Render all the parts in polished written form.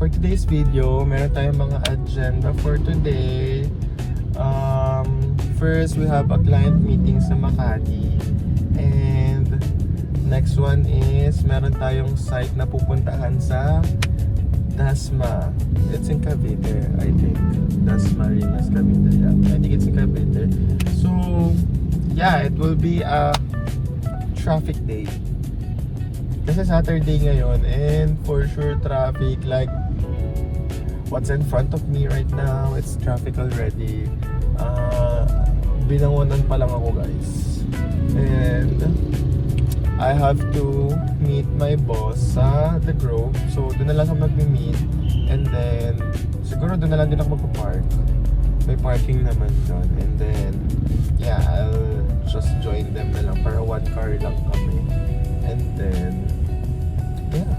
For today's video, meron tayong mga agenda for today. First, we have a client meeting sa Makati. And next one is, meron tayong site na pupuntahan sa Dasma. It's in Cavite, I think. Dasma Rimas, Cavite. Yeah, I think it's in Cavite. So, yeah, it will be a traffic day. Kasi Saturday ngayon, and for sure traffic, like what's in front of me right now, it's traffic already. Binangonan pa lang ako, guys. And I have to meet my boss sa The Grove. So doon na lang ako mag-meet. And then siguro doon na lang din ako magpa-park. May parking naman doon. And then yeah, I'll just join them na lang para one car lang kami. And then yeah.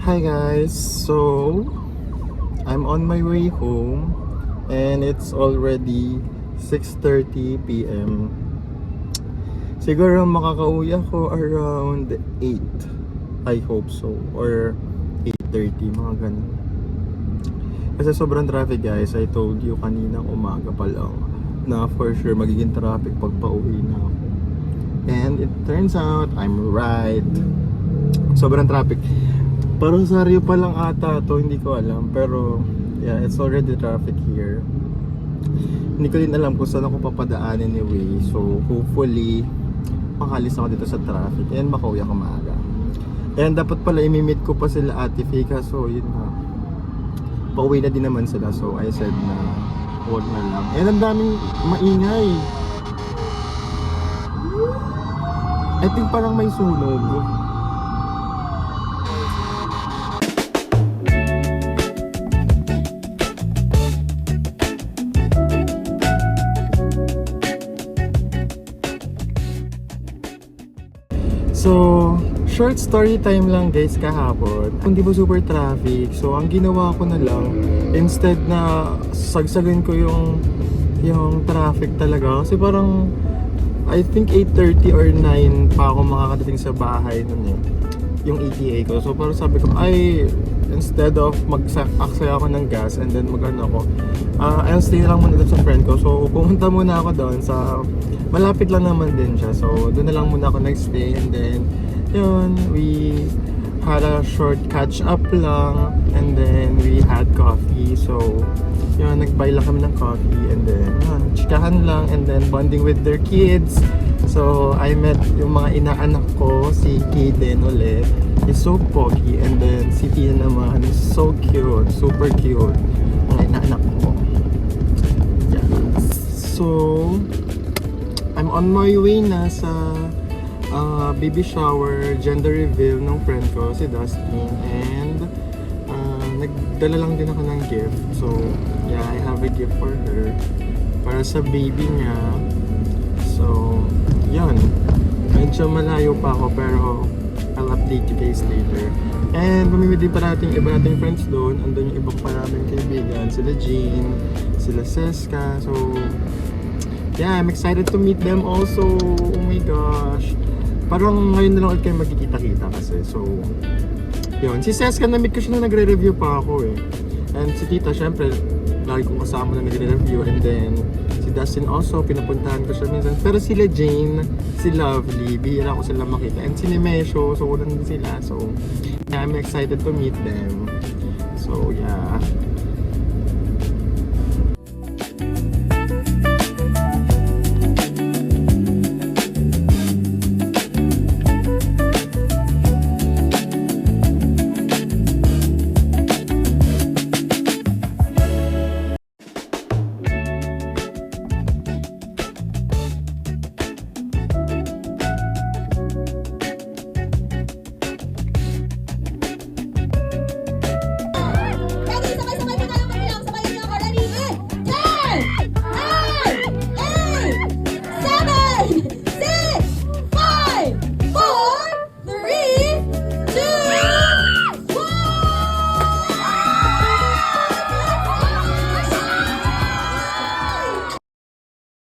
Hi guys, so I'm on my way home and it's already 6:30 p.m. Siguro makakauwi ako around 8, I hope so, or 8:30, mga ganun. Kasi sobrang traffic, guys. I told you kanina umaga pa lang na for sure magiging traffic pag pauwi na ako. And it turns out I'm right. Sobrang traffic. Parang Rosario pa lang ata to, hindi ko alam. Pero yeah, it's already traffic here. Hindi ko din alam kung saan ako papadaan anyway. So hopefully makalis ako dito sa traffic and makauwi ako maaga. And dapat pala imimit ko pa sila Ate Fika. So yun na, pauwi na din naman sila. So I said na huwag na lang. And ang daming maingay. I think parang may sunog. So, short story time lang, guys, kahapon. Hindi ba super traffic? So, ang ginawa ko na lang, instead na sagsagin ko yung traffic talaga. Kasi parang, I think 8:30 or 9 pa ako makakadating sa bahay nun yung ETA ko. So, parang sabi ko, ay, instead of mag-aksay ako ng gas and then mag-ano ako, I'll stay lang muna sa friend ko. So, pumunta muna ako doon sa, malapit lang naman din siya. So, doon na lang muna ako nag-stay. And then, yun, we had a short catch-up lang. And then, we had coffee. So, yun, nag-buy lang kami ng coffee. And then, yun, chikahan lang. And then, bonding with their kids. So, I met yung mga inaanak ko, si Kaden ulit. He's so pogi. And then, si Tina naman is so cute. Super cute. Mga inaanak ko. Yeah. So, I'm on my way na sa baby shower, gender reveal ng friend ko, si Dustin. And nagdala lang din ako ng gift. So, yeah, I have a gift for her. Para sa baby niya. So, yun. Medyo malayo pa ako pero I'll update you guys later. And mamimit din pa natin iba nating friends doon. Andun yung ibang pa namin kaibigan. Sila Jane, sila Seska. So, yeah, I'm excited to meet them also. Oh my gosh. Parang ngayon na lang ulit kayo magkikita-kita kasi. So, yun. Si Seska, na-meet ko siya na nagre-review pa ako eh. And si Tita, syempre, lagi kong kasama na nagre-review. And then, si Dustin also, pinapuntahan ko siya minsan. Pero sila Jane, si Lovely, bihira ko sila makita. And si Nemesio, so nandun sila. So, yeah, I'm excited to meet them. So, yeah.